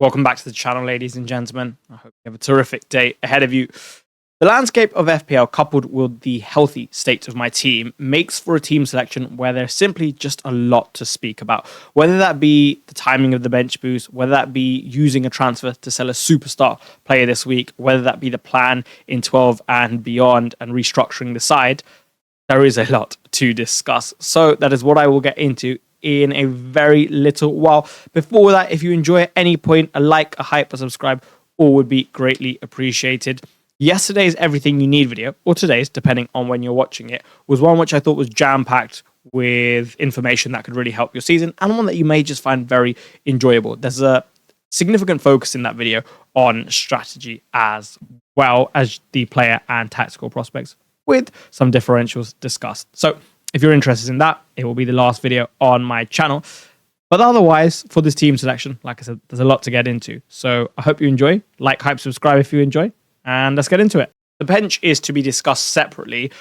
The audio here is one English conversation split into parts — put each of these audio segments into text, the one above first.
Welcome back to the channel, ladies and gentlemen. I hope you have a terrific day ahead of you. The landscape of FPL, coupled with the healthy state of my team, makes for a team selection where there's simply just a lot to speak about. Whether that be the timing of the bench boost, whether that be using a transfer to sell a superstar player this week, whether that be the plan in 12 and beyond and restructuring the side, there is a lot to discuss. So that is what I will get into in a very little while. Before that, if you enjoy at any point, a like, a hype, a subscribe, all would be greatly appreciated. Yesterday's Everything You Need video, or today's, depending on when you're watching it, was one which I thought was jam-packed with information that could really help your season, and one that you may just find very enjoyable. There's a significant focus in that video on strategy as well as the player and tactical prospects, with some differentials discussed. So if you're interested in that, it will be the last video on my channel. But otherwise, for this team selection, like I said, there's a lot to get into. So I hope you enjoy. Like, hype, subscribe if you enjoy. And let's get into it. The bench is to be discussed separately,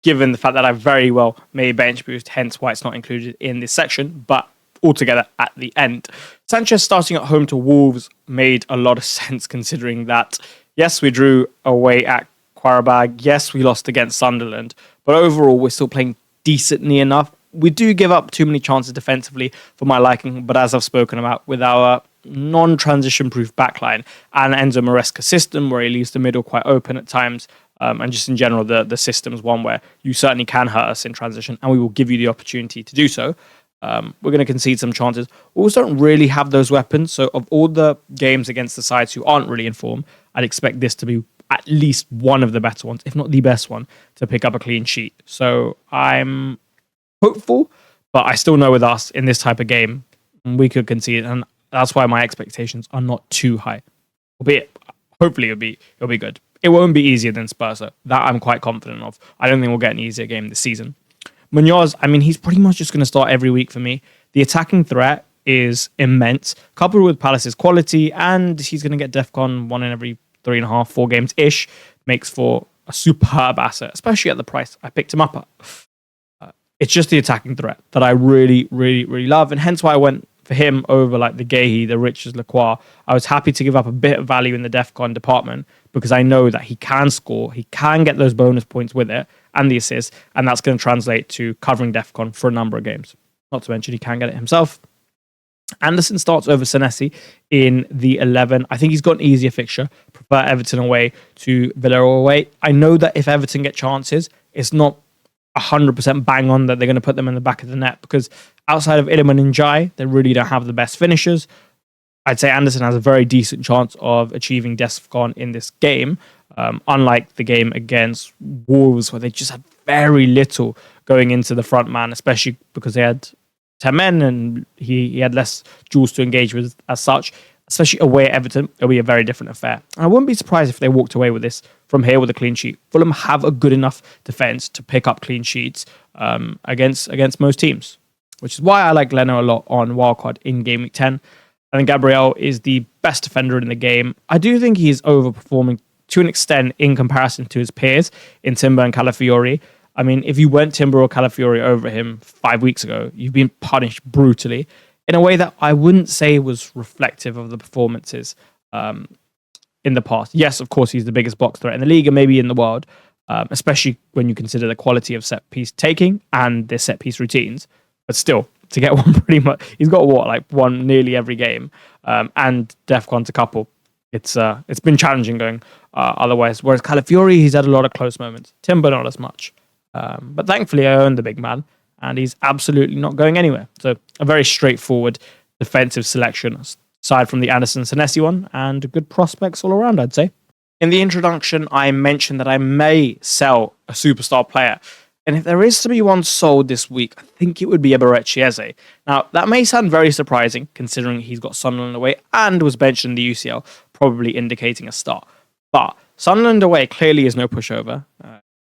given the fact that I very well may bench boost, hence why it's not included in this section, but altogether at the end. Sanchez starting at home to Wolves made a lot of sense, considering that, yes, we drew away at Qarabag. Yes, we lost against Sunderland. But overall, we're still playing decently enough. We do give up too many chances defensively for my liking, but as I've spoken about, with our non-transition proof backline and Enzo Maresca system where he leaves the middle quite open at times, and just in general the system's one where you certainly can hurt us in transition and we will give you the opportunity to do so. We're going to concede some chances. We also don't really have those weapons, so of all the games against the sides who aren't really in form, I'd expect this to be at least one of the better ones, if not the best one, to pick up a clean sheet. So I'm hopeful, but I still know with us in this type of game, we could concede, and that's why my expectations are not too high. Albeit, hopefully it'll be good. It won't be easier than Spurs, though. That I'm quite confident of. I don't think we'll get an easier game this season. Munoz, I mean, he's pretty much just going to start every week for me. The attacking threat is immense, coupled with Palace's quality, and he's going to get DEFCON 1 in every 3.5, 4 games-ish, makes for a superb asset, especially at the price I picked him up at. It's just the attacking threat that I really, really, really love, and hence why I went for him over like the Gahey, the Richards, Lacroix. I was happy to give up a bit of value in the DEFCON department because I know that he can score, he can get those bonus points with it, and the assists, and that's going to translate to covering DEFCON for a number of games. Not to mention he can get it himself. Anderson starts over Senesi in the 11. I think he's got an easier fixture. Prefer Everton away to Villarreal away. I know that if Everton get chances, it's not 100% bang on that they're going to put them in the back of the net, because outside of Iliman and Jai, they really don't have the best finishers. I'd say Anderson has a very decent chance of achieving DEFCON in this game, unlike the game against Wolves, where they just had very little going into the front man, especially because they had 10 men and he had less duels to engage with as such. Especially away at Everton, it'll be a very different affair. And I wouldn't be surprised if they walked away with this from here with a clean sheet. Fulham have a good enough defence to pick up clean sheets against most teams, which is why I like Leno a lot on wildcard in Game Week 10. I think Gabriel is the best defender in the game. I do think he's overperforming to an extent in comparison to his peers in Timber and Calafiori. I mean, if you went Timber or Calafiori over him 5 weeks ago, you've been punished brutally in a way that I wouldn't say was reflective of the performances in the past. Yes, of course, he's the biggest box threat in the league and maybe in the world, especially when you consider the quality of set-piece taking and their set-piece routines. But still, to get one pretty much... He's got, what, like one nearly every game, and DEFCON's a couple. It's been challenging going otherwise. Whereas Calafiori, he's had a lot of close moments. Timber, not as much. But thankfully, I own the big man, and he's absolutely not going anywhere. So a very straightforward defensive selection, aside from the Anderson Senesi one, and good prospects all around, I'd say. In the introduction, I mentioned that I may sell a superstar player. And if there is to be one sold this week, I think it would be Eberechi Eze. Now, that may sound very surprising, considering he's got Sunderland away and was benched in the UCL, probably indicating a start. But Sunderland away clearly is no pushover.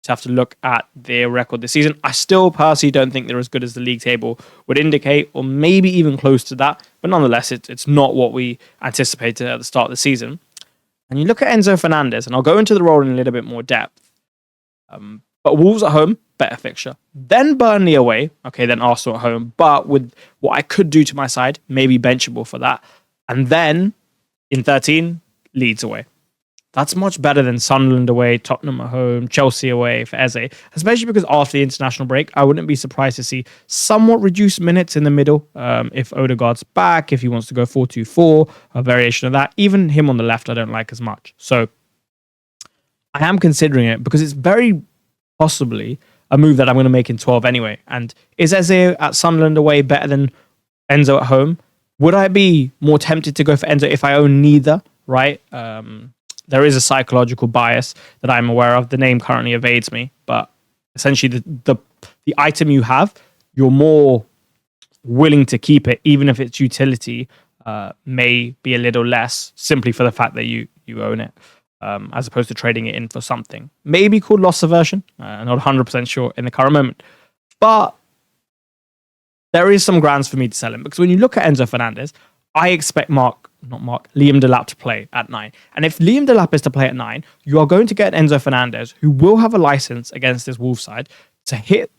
Have to look at their record this season. I still personally don't think they're as good as the league table would indicate, or maybe even close to that. But nonetheless, it's not what we anticipated at the start of the season. And you look at Enzo Fernandez, and I'll go into the role in a little bit more depth. But Wolves at home, better fixture. Then Burnley away. Okay, then Arsenal at home. But with what I could do to my side, maybe benchable for that. And then In 13, Leeds away. That's much better than Sunderland away, Tottenham at home, Chelsea away for Eze, especially because after the international break, I wouldn't be surprised to see somewhat reduced minutes in the middle. If Odegaard's back, if he wants to go 4-2-4, a variation of that. Even him on the left, I don't like as much. So I am considering it because it's very possibly a move that I'm going to make in 12 anyway. And is Eze at Sunderland away better than Enzo at home? Would I be more tempted to go for Enzo if I own neither, right? There is a psychological bias that I'm aware of. The name currently evades me, but essentially the item you have, you're more willing to keep it, even if its utility may be a little less, simply for the fact that you own it, as opposed to trading it in for something. Maybe called loss aversion. Not 100% sure in the current moment. But there is some grounds for me to sell him, because when you look at Enzo Fernandez, I expect Liam Delap to play at 9. And if Liam Delap is to play at 9, you are going to get Enzo Fernandez, who will have a license against this Wolves side to hit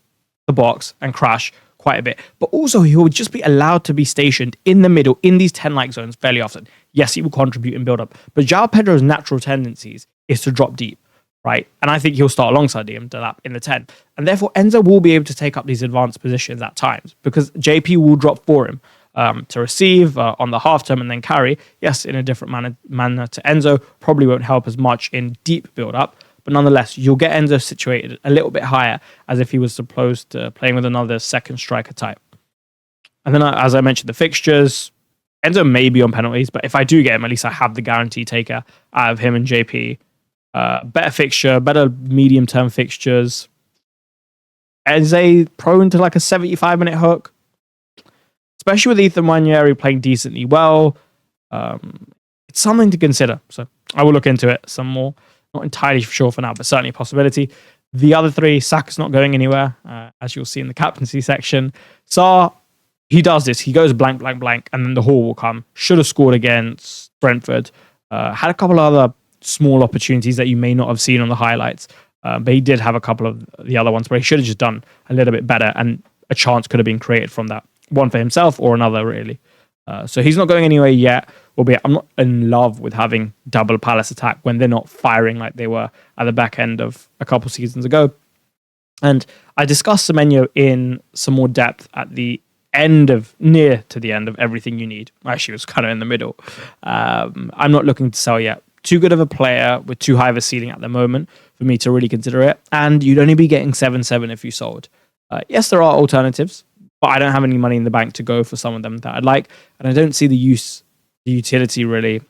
the box and crash quite a bit. But also, he will just be allowed to be stationed in the middle in these 10-like zones fairly often. Yes, he will contribute and build up. But João Pedro's natural tendencies is to drop deep, right? And I think he'll start alongside Liam Delap in the 10. And therefore, Enzo will be able to take up these advanced positions at times, because JP will drop for him. To receive on the half term and then carry, yes, in a different manner to Enzo, probably won't help as much in deep build-up, but nonetheless, you'll get Enzo situated a little bit higher as if he was supposed to playing with another second striker type. And then, as I mentioned, the fixtures, Enzo may be on penalties, but if I do get him, at least I have the guarantee taker out of him and JP. Better fixture, better medium-term fixtures. Eze prone to like a 75-minute hook, especially with Ethan Nwaneri playing decently well. It's something to consider. So I will look into it some more. Not entirely sure for now, but certainly a possibility. The other three, Saka's not going anywhere, as you'll see in the captaincy section. Sarr, he does this. He goes blank, blank, blank, and then the haul will come. Should have scored against Brentford. Had a couple of other small opportunities that you may not have seen on the highlights. But he did have a couple of the other ones where he should have just done a little bit better, and a chance could have been created from that. One for himself or another, really. So he's not going anywhere yet, albeit I'm not in love with having double Palace attack when they're not firing like they were at the back end of a couple seasons ago. And I discussed Semenyo in some more depth at the near to the end of Everything You Need. Actually, it was kind of in the middle. I'm not looking to sell yet. Too good of a player with too high of a ceiling at the moment for me to really consider it. And you'd only be getting 7-7 if you sold. Yes, there are alternatives, but I don't have any money in the bank to go for some of them that I'd like. And I don't see the utility really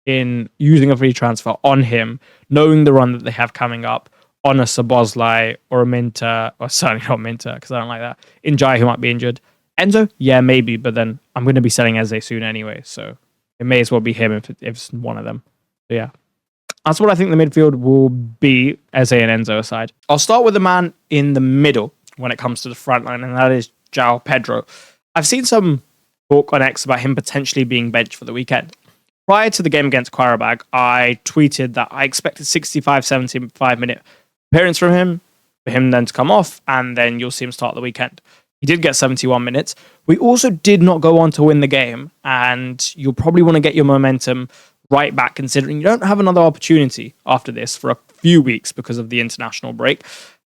in using a free transfer on him, knowing the run that they have coming up on a Szoboszlai or a Minter, or certainly not Minter, because I don't like that. Njai, who might be injured. Enzo, yeah, maybe, but then I'm going to be selling Eze soon anyway, so it may as well be him if it's one of them. So yeah, that's what I think the midfield will be, Eze and Enzo aside. I'll start with the man in the middle when it comes to the front line, and that is João Pedro. I've seen some talk on X about him potentially being benched for the weekend. Prior to the game against Qarabag, I tweeted that I expected 65, 75 minute appearance from him, for him then to come off, and then you'll see him start the weekend. He did get 71 minutes. We also did not go on to win the game, and you'll probably want to get your momentum right back, considering you don't have another opportunity after this for a few weeks because of the international break,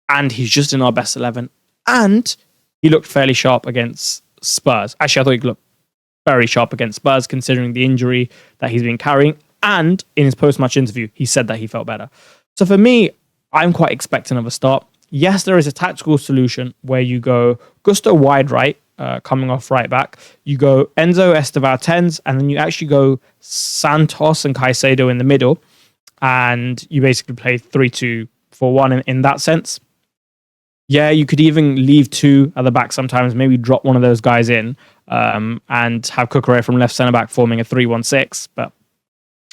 and he's just in our best 11. And he looked fairly sharp against Spurs. Actually, I thought he looked very sharp against Spurs, considering the injury that he's been carrying. And in his post-match interview, he said that he felt better. So for me, I'm quite expecting of a start. Yes, there is a tactical solution where you go Gusto wide right, coming off right back. You go Enzo Estevao 10s, and then you actually go Santos and Caicedo in the middle. And you basically play 3-2-4-1 in that sense. Yeah, you could even leave two at the back sometimes, maybe drop one of those guys in and have Cucurella from left centre-back forming a 3-1-6. But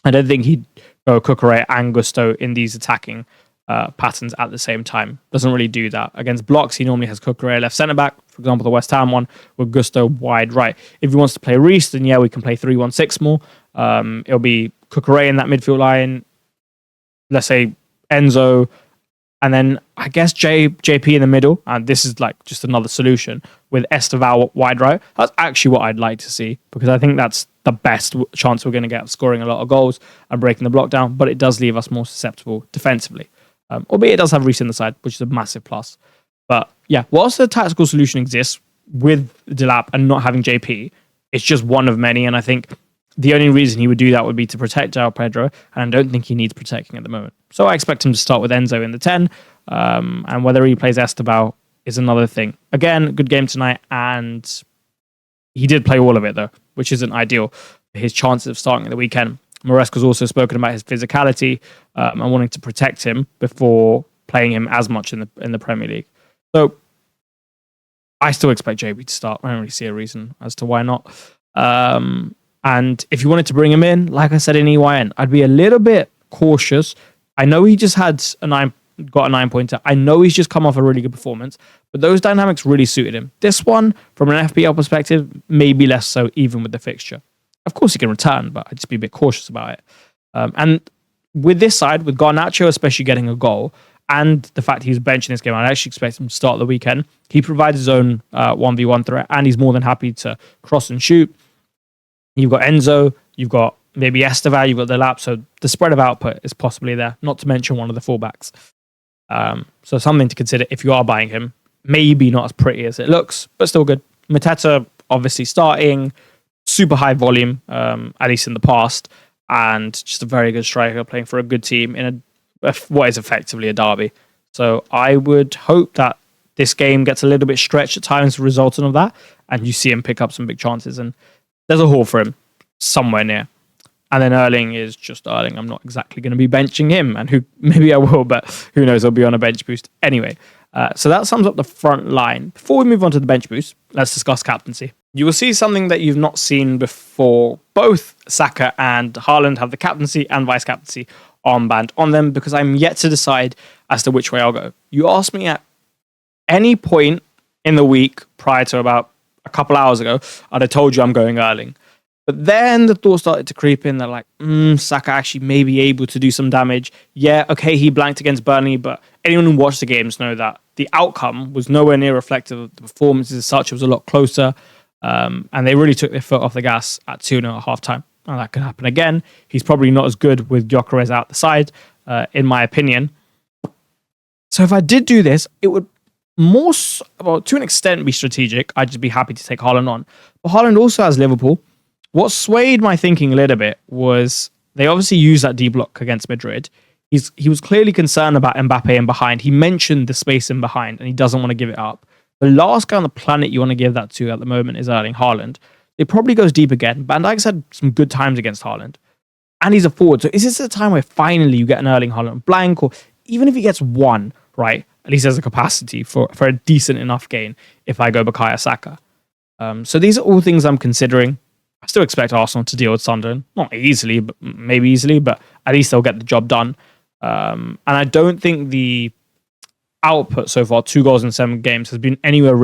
I don't think he'd go Cucurella and Gusto in these attacking patterns at the same time. Doesn't really do that. Against blocks, he normally has Cucurella left centre-back, for example, the West Ham one, with Gusto wide right. If he wants to play Reece, then yeah, we can play 3-1-6 more. It'll be Cucurella in that midfield line, let's say Enzo, and then I guess JP in the middle, and this is like just another solution with Estevao wide right. That's actually what I'd like to see, because I think that's the best chance we're going to get of scoring a lot of goals and breaking the block down, but it does leave us more susceptible defensively. Albeit it does have Reece in the side, which is a massive plus. But yeah, whilst the tactical solution exists with Delap and not having JP, it's just one of many. And I think the only reason he would do that would be to protect João Pedro. And I don't think he needs protecting at the moment. So I expect him to start with Enzo in the 10. And whether he plays Esteban is another thing. Again, good game tonight. And he did play all of it, though, which isn't ideal for his chances of starting at the weekend. Maresca's also spoken about his physicality and wanting to protect him before playing him as much in the Premier League. So I still expect JB to start. I don't really see a reason as to why not. And if you wanted to bring him in, like I said in EYN, I'd be a little bit cautious. I know he just got a 9-pointer. I know he's just come off a really good performance, but those dynamics really suited him. This one, from an FPL perspective, maybe less so even with the fixture. Of course he can return, but I'd just be a bit cautious about it. And with this side, with Garnacho especially getting a goal, and the fact he's benching this game, I'd actually expect him to start the weekend. He provides his own 1v1 threat, and he's more than happy to cross and shoot. You've got Enzo, you've got maybe Esteban, you've got the lap, so the spread of output is possibly there, not to mention one of the fullbacks. So something to consider if you are buying him. Maybe not as pretty as it looks, but still good. Mateta obviously starting, super high volume, at least in the past, and just a very good striker playing for a good team in what is effectively a derby. So I would hope that this game gets a little bit stretched at times resulting of that, and you see him pick up some big chances, and there's a haul for him somewhere near. And then Erling is just Erling. I'm not exactly going to be benching him, and maybe I will, but who knows, I'll be on a bench boost anyway. So that sums up the front line. Before we move on to the bench boost, let's discuss captaincy. You will see something that you've not seen before. Both Saka and Haaland have the captaincy and vice captaincy armband on them because I'm yet to decide as to which way I'll go. You asked me at any point in the week prior to about a couple hours ago, I'd have told you I'm going Erling. But then the thought started to creep in. They're like, Saka actually may be able to do some damage. Yeah, okay, he blanked against Burnley, but anyone who watched the games know that the outcome was nowhere near reflective of the performances as such. It was a lot closer. And they really took their foot off the gas at 2-0 at half-time. Now, that could happen again. He's probably not as good with Gyökeres out the side, in my opinion. So if I did do this, it would more, well, to an extent, be strategic. I'd just be happy to take Haaland on. But Haaland also has Liverpool. What swayed my thinking a little bit was they obviously used that D block against Madrid. He was clearly concerned about Mbappe in behind. He mentioned the space in behind, and he doesn't want to give it up. The last guy on the planet you want to give that to at the moment is Erling Haaland. It probably goes deep again. Van Dijk's had some good times against Haaland. And he's a forward. So is this a time where finally you get an Erling Haaland blank? Or even if he gets one, right? At least there's a capacity for a decent enough gain if I go Bukayo Saka. So these are all things I'm considering. I still expect Arsenal to deal with Sunderland. Not easily, but maybe easily. But at least they'll get the job done. And I don't think the output so far, 2 goals in 7 games, has been anywhere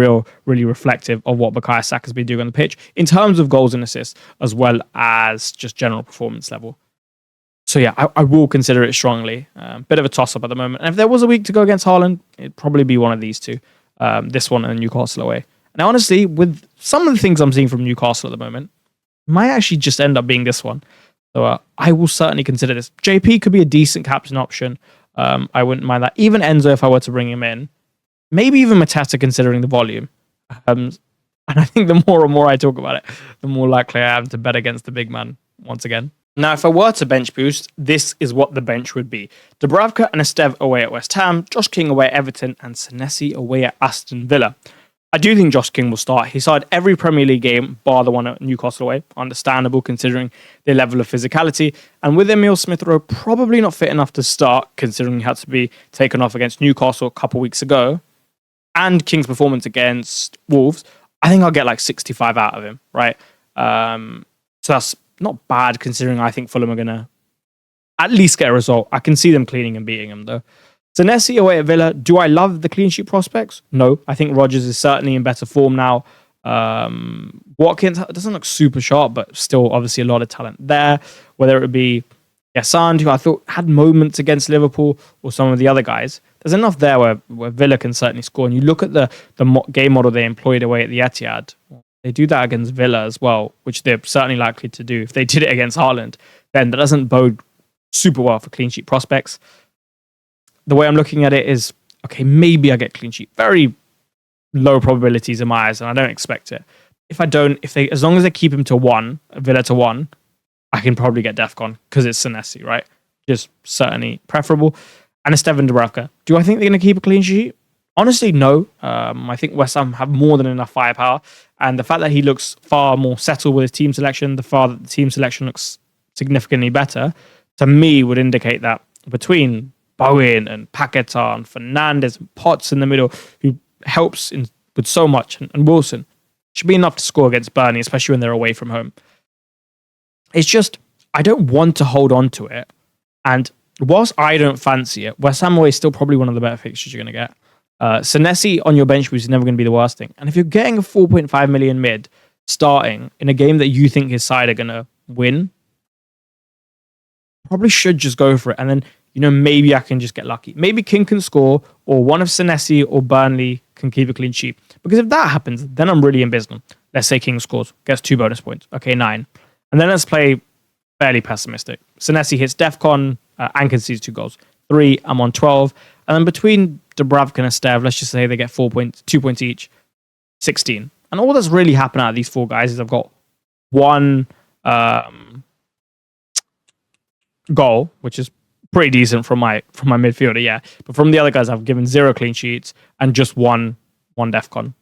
really reflective of what Bukayo Saka has been doing on the pitch in terms of goals and assists, as well as just general performance level. So yeah, I will consider it strongly. Bit of a toss-up at the moment. And if there was a week to go against Haaland, it'd probably be one of these two. This one and Newcastle away. Now, honestly, with some of the things I'm seeing from Newcastle at the moment, might actually just end up being this one. So I will certainly consider this. JP could be a decent captain option. I wouldn't mind that. Even Enzo, if I were to bring him in. Maybe even Mateta, considering the volume. And I think the more and more I talk about it, the more likely I am to bet against the big man once again. Now, if I were to bench boost, this is what the bench would be. Dubravka and Esteve away at West Ham, Josh King away at Everton, and Senesi away at Aston Villa. I do think Josh King will start. He started every Premier League game, bar the one at Newcastle away. Understandable considering their level of physicality. And with Emil Smith-Rowe probably not fit enough to start, considering he had to be taken off against Newcastle a couple weeks ago, and King's performance against Wolves, I think I'll get like 65 out of him, right? So that's not bad considering I think Fulham are going to at least get a result. I can see them cleaning and beating them though. Senesi away at Villa. Do I love the clean sheet prospects? No. I think Rodgers is certainly in better form now. Watkins doesn't look super sharp, but still obviously a lot of talent there. Whether it would be Yassand, who I thought had moments against Liverpool, or some of the other guys. There's enough there where Villa can certainly score. And you look at the game model they employed away at the Etihad. They do that against Villa as well, which they're certainly likely to do. If they did it against Haaland, then that doesn't bode super well for clean sheet prospects. The way I'm looking at it is, okay, maybe I get clean sheet. Very low probabilities in my eyes, and I don't expect it. If I don't, as long as they keep him to 1, Villa to 1, I can probably get Defcon because it's Senesi, right? Just certainly preferable. And Esteban Dubravka. Do I think they're going to keep a clean sheet? Honestly, no. I think West Ham have more than enough firepower. And the fact that he looks far more settled with his team selection, the fact that the team selection looks significantly better, to me would indicate that between Bowen and Paquetá and Fernandes and Potts in the middle, who helps with so much, and Wilson, should be enough to score against Burnley, especially when they're away from home. It's just, I don't want to hold on to it. And whilst I don't fancy it, West Ham away is still probably one of the better fixtures you're going to get. Senesi on your bench boost is never going to be the worst thing. And if you're getting a 4.5 million mid starting in a game that you think his side are going to win, probably should just go for it. And then, maybe I can just get lucky. Maybe King can score, or one of Senesi or Burnley can keep a clean sheet. Because if that happens, then I'm really in business. Let's say King scores, gets 2 bonus points. Okay, 9. And then let's play fairly pessimistic. Senesi hits Defcon and concedes 2 goals. 3, I'm on 12. And then between Dubravka and Estev, let's just say they get 4 points, 2 points each, 16. And all that's really happened out of these 4 guys is I've got 1 goal, which is pretty decent from my midfielder, yeah. But from the other guys, I've given 0 clean sheets and just one Defcon.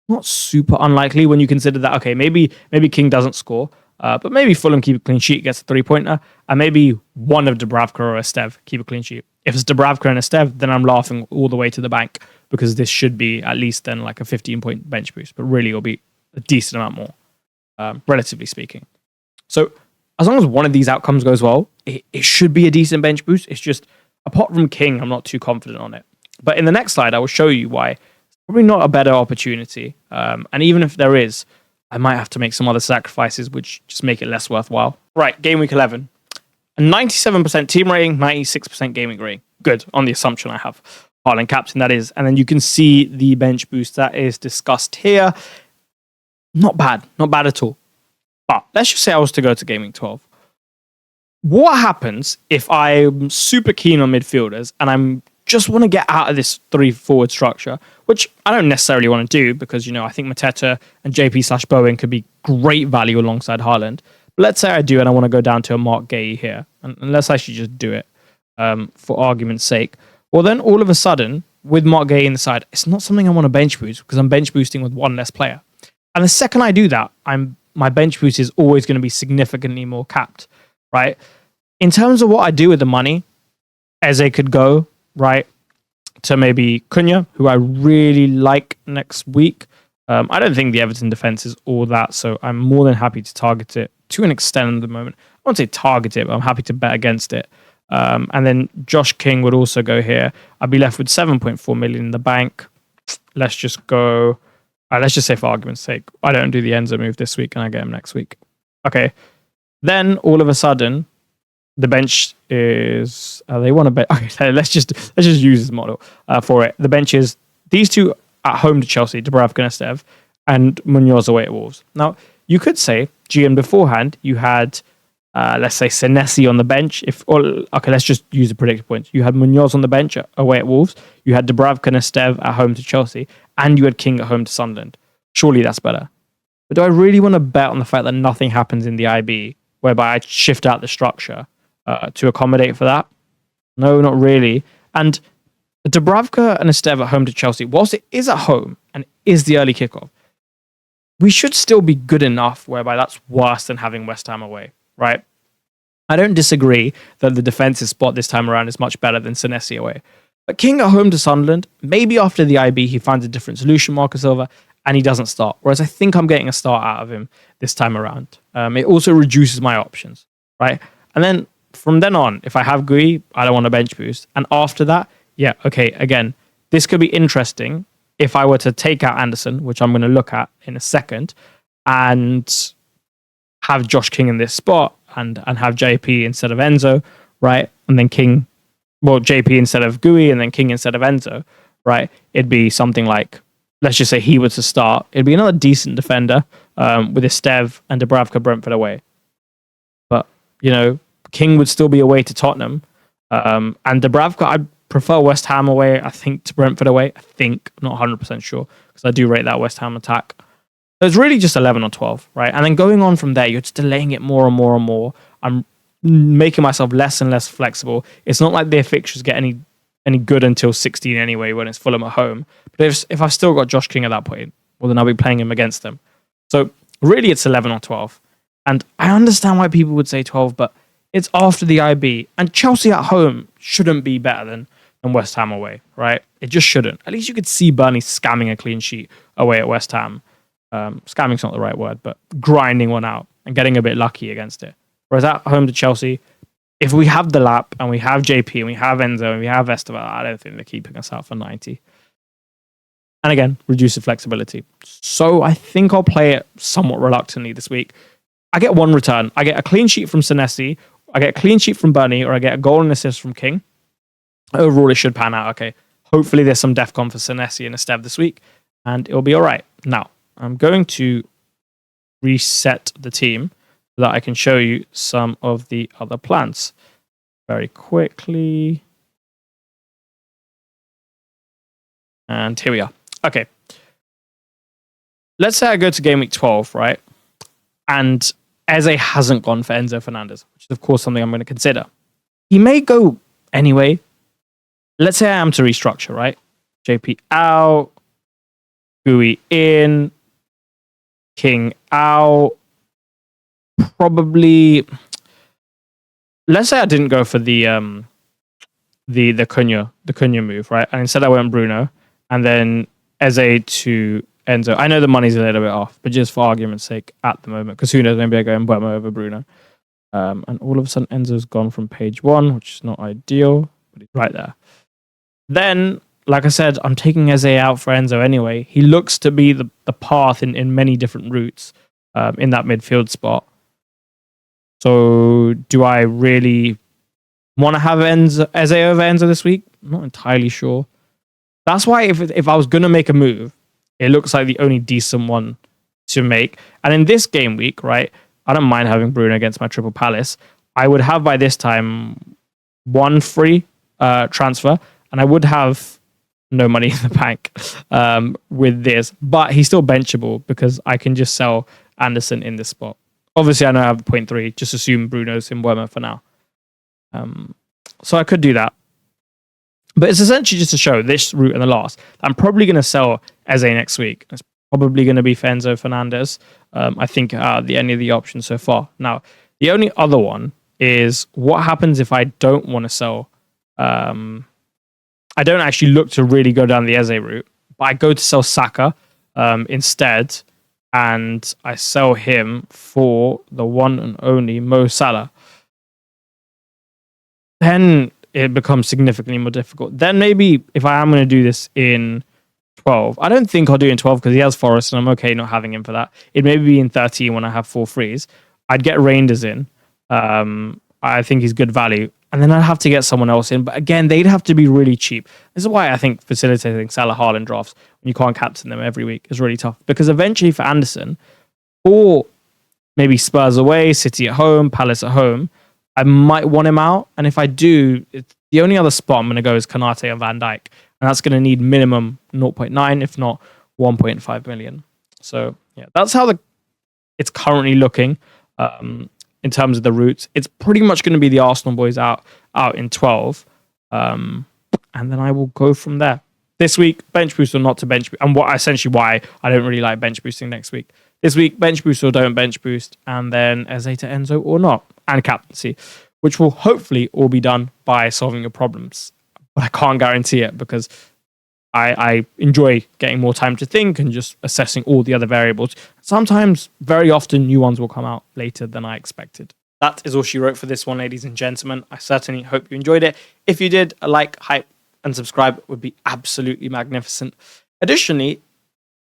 Not super unlikely when you consider that, okay, maybe King doesn't score, but maybe Fulham keep a clean sheet, gets a 3-pointer, and maybe one of Dubravka or Estev keep a clean sheet. If it's Dubravka and Estev, then I'm laughing all the way to the bank, because this should be at least then like a 15-point bench boost, but really it'll be a decent amount more, relatively speaking. So as long as one of these outcomes goes well, it should be a decent bench boost. It's just, apart from King, I'm not too confident on it. But in the next slide, I will show you why it's probably not a better opportunity. And even if there is, I might have to make some other sacrifices, which just make it less worthwhile. Right, game week 11. A 97% team rating, 96% gaming rating. Good, on the assumption I have Haaland captain, that is. And then you can see the bench boost that is discussed here. Not bad at all. But let's just say I was to go to gaming 12. What happens if I'm super keen on midfielders and I'm just want to get out of this 3-forward structure, which I don't necessarily want to do because, I think Mateta and JP/Bowen could be great value alongside Haaland. But let's say I do and I want to go down to a Mark Gay here. And let's actually just do it for argument's sake. Well, then all of a sudden, with Mark Gay in the side, it's not something I want to bench boost because I'm bench boosting with 1 less player. And the second I do that, my bench boost is always going to be significantly more capped, right? In terms of what I do with the money, Eze could go, right, to maybe Cunha, who I really like next week. I don't think the Everton defense is all that, so I'm more than happy to target it to an extent at the moment. I won't say target it, but I'm happy to bet against it. And then Josh King would also go here. I'd be left with 7.4 million in the bank. Let's just go... let's just say for argument's sake, I don't do the Enzo move this week and I get him next week. Okay. Then all of a sudden, the bench is... they want to bet... Okay, let's just use this model for it. The bench is these 2 at home to Chelsea, Dubravka and Estev, and Munoz away at Wolves. Now, you could say, GM beforehand, you had, let's say, Senesi on the bench. Let's just use the predicted points. You had Munoz on the bench away at Wolves. You had Dubravka and Estev at home to Chelsea. And you had King at home to Sunderland. Surely that's better. But do I really want to bet on the fact that nothing happens in the IB, whereby I shift out the structure to accommodate for that? No, not really. And Dubravka and Estev at home to Chelsea, whilst it is at home and is the early kickoff, we should still be good enough whereby that's worse than having West Ham away, right? I don't disagree that the defensive spot this time around is much better than Senesi away. But King at home to Sunderland, maybe after the IB he finds a different solution, Marcus Silva, and he doesn't start. Whereas I think I'm getting a start out of him this time around. It also reduces my options, right? And then from then on, if I have Gui, I don't want a bench boost. And after that, yeah, okay, again, this could be interesting if I were to take out Anderson, which I'm going to look at in a second, and have Josh King in this spot and have JP instead of Enzo, right? And then King... JP instead of Gui and then King instead of Enzo, right? It'd be something like let's just say he were to start, it'd be another decent defender with Estev and Dubravka Brentford away. But, King would still be away to Tottenham. And Dubravka, I'd prefer West Ham away, I think, to Brentford away. I think, not 100% sure, because I do rate that West Ham attack. So it's really just 11 or 12, right? And then going on from there, you're just delaying it more and more and more. I'm making myself less and less flexible. It's not like their fixtures get any good until 16 anyway, when it's Fulham at home. But if I've still got Josh King at that point, well, then I'll be playing him against them. So really, it's 11 or 12. And I understand why people would say 12, but it's after the IB. And Chelsea at home shouldn't be better than West Ham away, right? It just shouldn't. At least you could see Burnley scamming a clean sheet away at West Ham. Scamming's not the right word, but grinding one out and getting a bit lucky against it. Whereas at home to Chelsea, if we have the lap and we have JP and we have Enzo and we have Esteban, I don't think they're keeping us out for 90. And again, reduce the flexibility. So I think I'll play it somewhat reluctantly this week. I get one return. I get a clean sheet from Senesi, I get a clean sheet from Burnley, or I get a goal and assist from King. Overall, it should pan out okay. Hopefully there's some DEFCON for Senesi and Estev this week, and it'll be all right. Now, I'm going to reset the team so that I can show you some of the other plans very quickly. And here we are. Okay. Let's say I go to game week 12, right? And Eze hasn't gone for Enzo Fernandez, which is, of course, something I'm going to consider. He may go anyway. Let's say I am to restructure, right? JP out, Gui in, King out. Probably. Let's say I didn't go for the Cunha move, right? And instead I went Bruno, and then Eze to Enzo. I know the money's a little bit off, but just for argument's sake at the moment, because who knows, maybe I go Mbeumo over Bruno. And all of a sudden Enzo's gone from page 1, which is not ideal, but he's right there. Then, like I said, I'm taking Eze out for Enzo anyway. He looks to be the path in many different routes in that midfield spot. So do I really want to have Eze over Enzo this week? I'm not entirely sure. That's why if I was going to make a move, it looks like the only decent one to make. And in this game week, right, I don't mind having Bruno against my Triple Palace. I would have by this time one free transfer, and I would have no money in the bank with this. But he's still benchable because I can just sell Anderson in this spot. Obviously, I know I have 0.3. Just assume Bruno's in Mbeumo for now. So I could do that. But it's essentially just to show this route and the last. I'm probably going to sell Eze next week. It's probably going to be Enzo Fernandez. I think the any of the options so far. Now, the only other one is what happens if I don't want to sell. I don't actually look to really go down the Eze route, but I go to sell Saka instead, and I sell him for the one and only Mo Salah. Then it becomes significantly more difficult. Then maybe if I am going to do this in 12, I don't think I'll do it in 12 because he has Forest and I'm okay not having him for that. It may be in 13 when I have 4 frees. I'd get Reinders in. I think he's good value. And then I'd have to get someone else in. But again, they'd have to be really cheap. This is why I think facilitating Salah Haaland drafts when you can't captain them every week is really tough. Because eventually for Anderson, or maybe Spurs away, City at home, Palace at home, I might want him out. And if I do, the only other spot I'm going to go is Konate and Van Dijk. And that's going to need minimum 0.9, if not 1.5 million. So yeah, that's how it's currently looking in terms of the routes. It's pretty much going to be the Arsenal boys out in 12. And then I will go from there. This week, bench boost or not to bench boost. And essentially why I don't really like bench boosting next week. This week, bench boost or don't bench boost. And then Eze to Enzo or not. And captaincy, which will hopefully all be done by solving your problems. But I can't guarantee it because I enjoy getting more time to think and just assessing all the other variables. Sometimes, very often, new ones will come out later than I expected. That is all she wrote for this one, ladies and gentlemen. I certainly hope you enjoyed it. If you did, a like, hype, and subscribe would be absolutely magnificent. Additionally,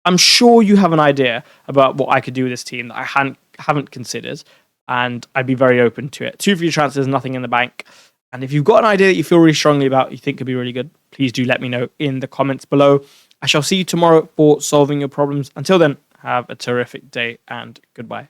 I'm sure you have an idea about what I could do with this team that I haven't considered, and I'd be very open to it. 2 free transfers, nothing in the bank. And if you've got an idea that you feel really strongly about, you think could be really good, please do let me know in the comments below. I shall see you tomorrow for solving your problems. Until then, have a terrific day and goodbye.